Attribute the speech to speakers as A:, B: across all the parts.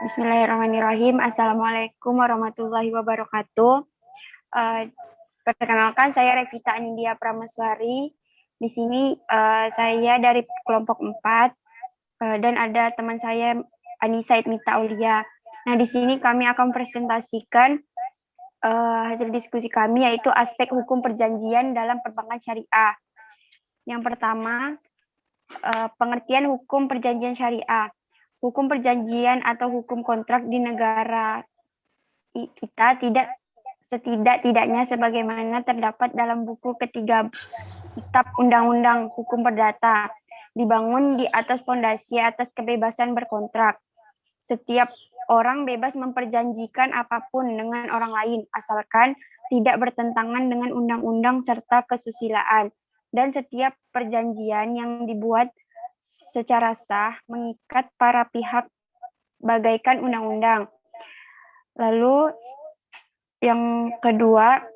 A: Bismillahirrahmanirrahim. Assalamualaikum warahmatullahi wabarakatuh. Eh, Perkenalkan, saya Revita Anindya Pramaswari. Di sini saya dari kelompok 4 dan ada teman saya Anissa Idmita Aulia. Nah, di sini kami akan presentasikan hasil diskusi kami, yaitu aspek hukum perjanjian dalam perbankan syariah. Yang pertama, pengertian hukum perjanjian syariah. Hukum perjanjian atau hukum kontrak di negara kita setidak-tidaknya sebagaimana terdapat dalam buku ketiga Kitab Undang-Undang Hukum Perdata, dibangun di atas fondasi atas kebebasan berkontrak. Setiap orang bebas memperjanjikan apapun dengan orang lain, asalkan tidak bertentangan dengan undang-undang serta kesusilaan. Dan setiap perjanjian yang dibuat secara sah mengikat para pihak bagaikan undang-undang. Lalu yang kedua,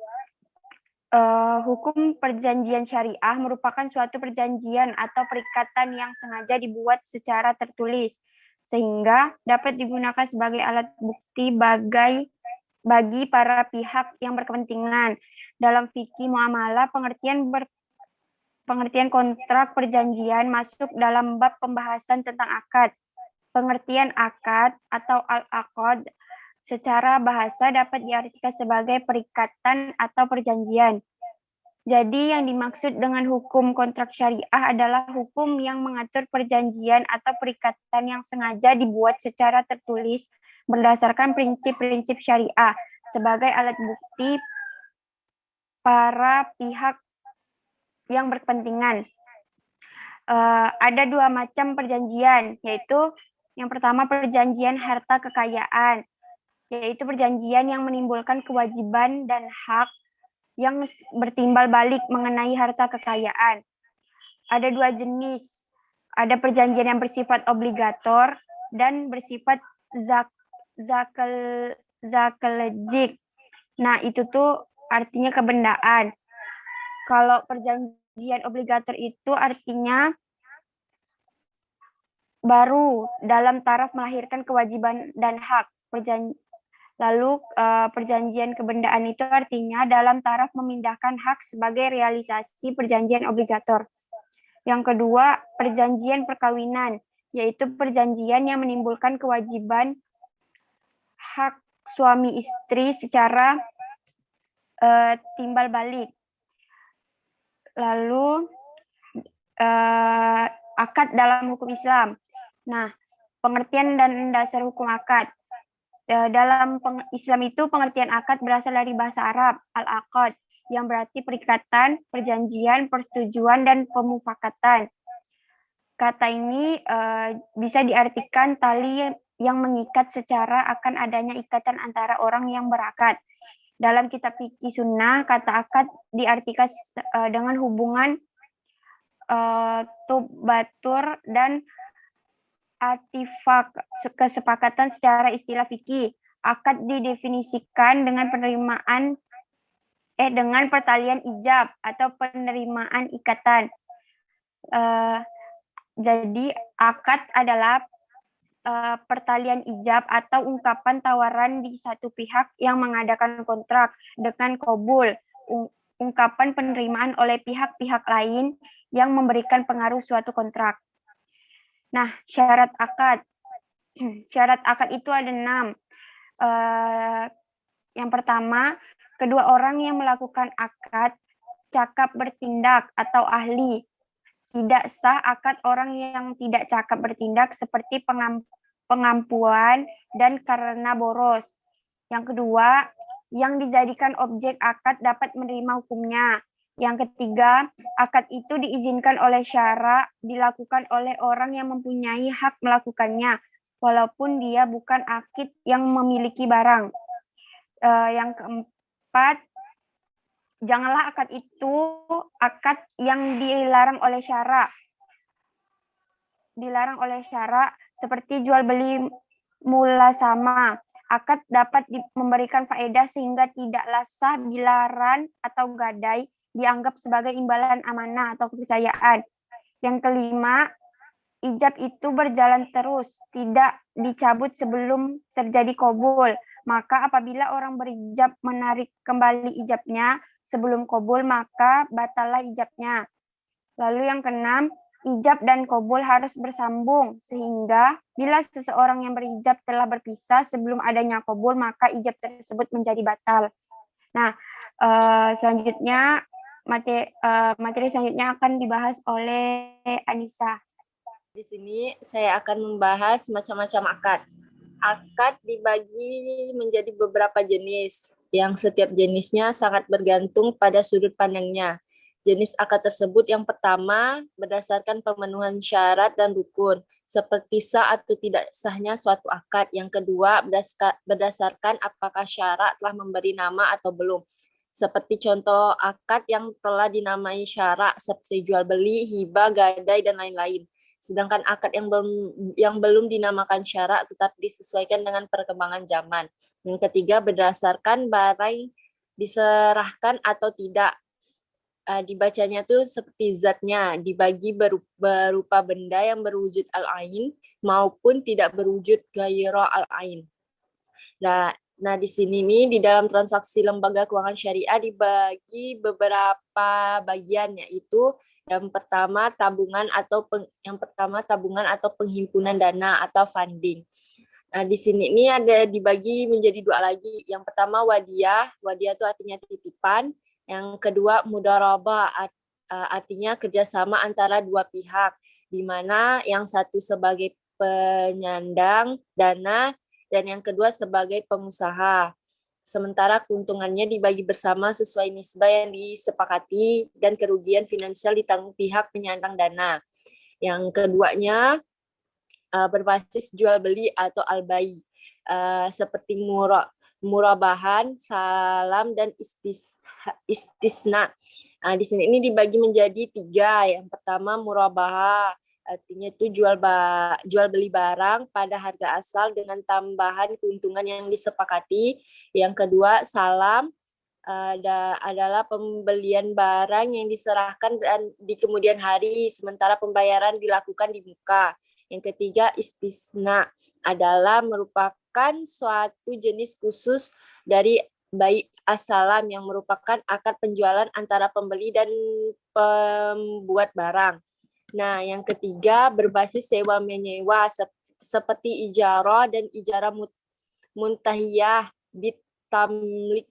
A: hukum perjanjian syariah merupakan suatu perjanjian atau perikatan yang sengaja dibuat secara tertulis, sehingga dapat digunakan sebagai alat bukti bagi para pihak yang berkepentingan. Dalam fikih muamalah, pengertian kontrak perjanjian masuk dalam bab pembahasan tentang akad. Pengertian akad atau al-aqad secara bahasa dapat diartikan sebagai perikatan atau perjanjian. Jadi yang dimaksud dengan hukum kontrak syariah adalah hukum yang mengatur perjanjian atau perikatan yang sengaja dibuat secara tertulis berdasarkan prinsip-prinsip syariah sebagai alat bukti para pihak yang berkepentingan. Ada dua macam perjanjian, yaitu yang pertama perjanjian harta kekayaan, yaitu perjanjian yang menimbulkan kewajiban dan hak yang bertimbal balik mengenai harta kekayaan. Ada dua jenis, ada perjanjian yang bersifat obligator dan bersifat zakelegik. Nah, itu tuh artinya kebendaan. Kalau perjanjian obligator itu artinya baru dalam taraf melahirkan kewajiban dan hak. Lalu perjanjian kebendaan itu artinya dalam taraf memindahkan hak sebagai realisasi perjanjian obligator. Yang kedua, perjanjian perkawinan, yaitu perjanjian yang menimbulkan kewajiban hak suami istri secara timbal balik. Lalu akad dalam hukum Islam. Nah, pengertian dan dasar hukum akad. Dalam Islam itu pengertian akad berasal dari bahasa Arab, al-aqad, yang berarti perikatan, perjanjian, persetujuan, dan pemufakatan. Kata ini bisa diartikan tali yang mengikat secara akan adanya ikatan antara orang yang berakad. Dalam kitab fikih sunnah, kata akad diartikan dengan hubungan tubatur dan atifak, kesepakatan secara istilah fikih. Akad didefinisikan dengan dengan pertalian ijab atau penerimaan ikatan. Jadi akad adalah pertalian ijab atau ungkapan tawaran di satu pihak yang mengadakan kontrak dengan qabul, ungkapan penerimaan oleh pihak-pihak lain yang memberikan pengaruh suatu kontrak. Nah, syarat akad. Syarat akad itu ada 6. Yang pertama, kedua orang yang melakukan akad cakap bertindak atau ahli. Tidak sah akad orang yang tidak cakap bertindak seperti pengampuan dan karena boros. Yang kedua, yang dijadikan objek akad dapat menerima hukumnya. Yang ketiga, akad itu diizinkan oleh syara dilakukan oleh orang yang mempunyai hak melakukannya, walaupun dia bukan akid yang memiliki barang. Yang keempat, janganlah akad itu akad yang dilarang oleh syara. Dilarang oleh syara seperti jual beli mula sama. Akad dapat memberikan faedah sehingga tidaklah sah bilaran atau gadai dianggap sebagai imbalan amanah atau kepercayaan. Yang kelima, ijab itu berjalan terus, tidak dicabut sebelum terjadi qabul. Maka apabila orang berijab menarik kembali ijabnya sebelum qabul, maka batallah ijabnya. Lalu yang keenam, ijab dan qabul harus bersambung, sehingga bila seseorang yang berijab telah berpisah sebelum adanya qabul, maka ijab tersebut menjadi batal. Nah, selanjutnya materi selanjutnya akan dibahas oleh Anissa.
B: Di sini saya akan membahas macam-macam akad. Akad dibagi menjadi beberapa jenis, yang setiap jenisnya sangat bergantung pada sudut pandangnya. Jenis akad tersebut yang pertama berdasarkan pemenuhan syarat dan rukun, seperti sah atau tidak sahnya suatu akad. Yang kedua berdasarkan apakah syarat telah memberi nama atau belum. Seperti contoh akad yang telah dinamai syarat seperti jual beli, hibah, gadai, dan lain-lain. Sedangkan akad yang belum dinamakan syarat tetapi disesuaikan dengan perkembangan zaman. Yang ketiga berdasarkan barang diserahkan atau tidak. Dibacanya tuh seperti zatnya, dibagi berupa benda yang berwujud al-ain maupun tidak berwujud ghaira al-ain. Nah, di sini nih di dalam transaksi lembaga keuangan syariah dibagi beberapa bagian, yaitu yang pertama tabungan atau penghimpunan dana atau funding. Nah, di sini ini ada dibagi menjadi dua lagi. Yang pertama wadiah itu artinya titipan. Yang kedua mudharabah, artinya kerjasama antara dua pihak, di mana yang satu sebagai penyandang dana dan yang kedua sebagai pengusaha. Sementara keuntungannya dibagi bersama sesuai nisbah yang disepakati dan kerugian finansial ditanggung pihak penyandang dana. Yang keduanya berbasis jual beli atau al-bai, seperti murabahan, salam, dan istisna. Di sini ini dibagi menjadi tiga. Yang pertama murabahah, artinya itu jual beli barang pada harga asal dengan tambahan keuntungan yang disepakati. Yang kedua salam, adalah pembelian barang yang diserahkan dan di kemudian hari, sementara pembayaran dilakukan di muka. Yang ketiga istisna, adalah merupakan suatu jenis khusus dari bai asalam yang merupakan akad penjualan antara pembeli dan pembuat barang. Nah, yang ketiga berbasis sewa menyewa seperti ijarah dan ijarah muntahiyah bitamlik.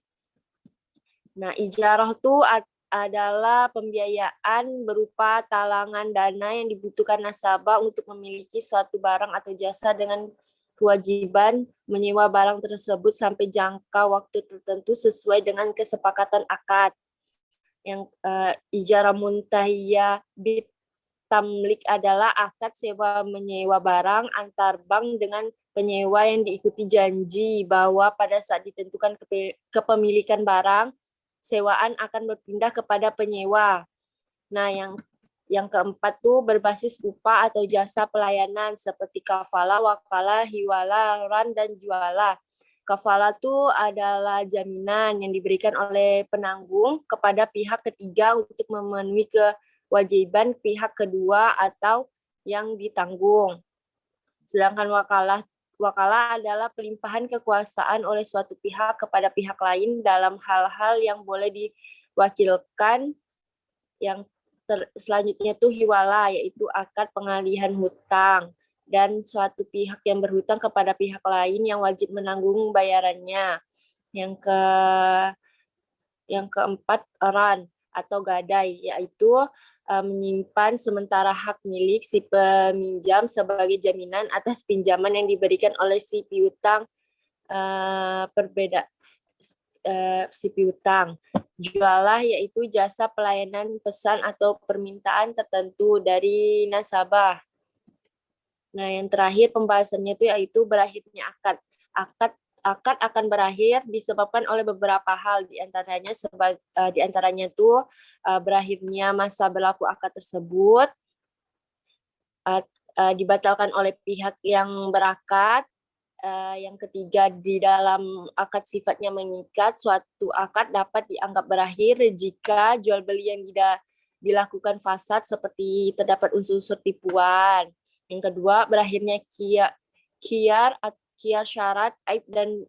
B: Nah, ijarah itu adalah pembiayaan berupa talangan dana yang dibutuhkan nasabah untuk memiliki suatu barang atau jasa dengan kewajiban menyewa barang tersebut sampai jangka waktu tertentu sesuai dengan kesepakatan akad. Yang ijarah muntahiyah bitamlik adalah akad sewa menyewa barang antar bank dengan penyewa yang diikuti janji bahwa pada saat ditentukan kepemilikan barang, sewaan akan berpindah kepada penyewa. Nah, yang keempat tuh berbasis upah atau jasa pelayanan seperti kafalah, wakalah, hiwalah, ran, dan jualah. Kafalah itu adalah jaminan yang diberikan oleh penanggung kepada pihak ketiga untuk memenuhi kewajiban pihak kedua atau yang ditanggung. Sedangkan wakalah adalah pelimpahan kekuasaan oleh suatu pihak kepada pihak lain dalam hal-hal yang boleh diwakilkan. Yang selanjutnya itu hiwalah, yaitu akad pengalihan hutang dan suatu pihak yang berhutang kepada pihak lain yang wajib menanggung bayarannya. Yang keempat ran atau gadai, yaitu menyimpan sementara hak milik si peminjam sebagai jaminan atas pinjaman yang diberikan oleh si piutang. Si piutang. Jualah yaitu jasa pelayanan pesan atau permintaan tertentu dari nasabah. Nah, yang terakhir pembahasannya itu yaitu berakhirnya akad. Akad akan berakhir disebabkan oleh beberapa hal, di antaranya itu berakhirnya masa berlaku akad tersebut, dibatalkan oleh pihak yang berakad. Yang ketiga, di dalam akad sifatnya mengikat. Suatu akad dapat dianggap berakhir jika jual beli yang tidak dilakukan fasad seperti terdapat unsur-unsur tipuan. Yang kedua, berakhirnya kiar syarat, aib dan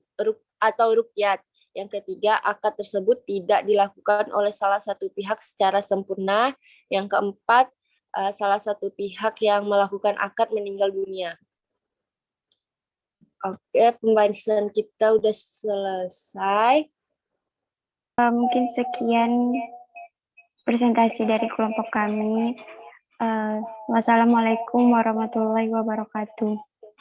B: atau rukyat. Yang ketiga, akad tersebut tidak dilakukan oleh salah satu pihak secara sempurna. Yang keempat, salah satu pihak yang melakukan akad meninggal dunia. Oke, pembahasan kita udah selesai.
A: Mungkin sekian presentasi dari kelompok kami. Wassalamualaikum warahmatullahi wabarakatuh.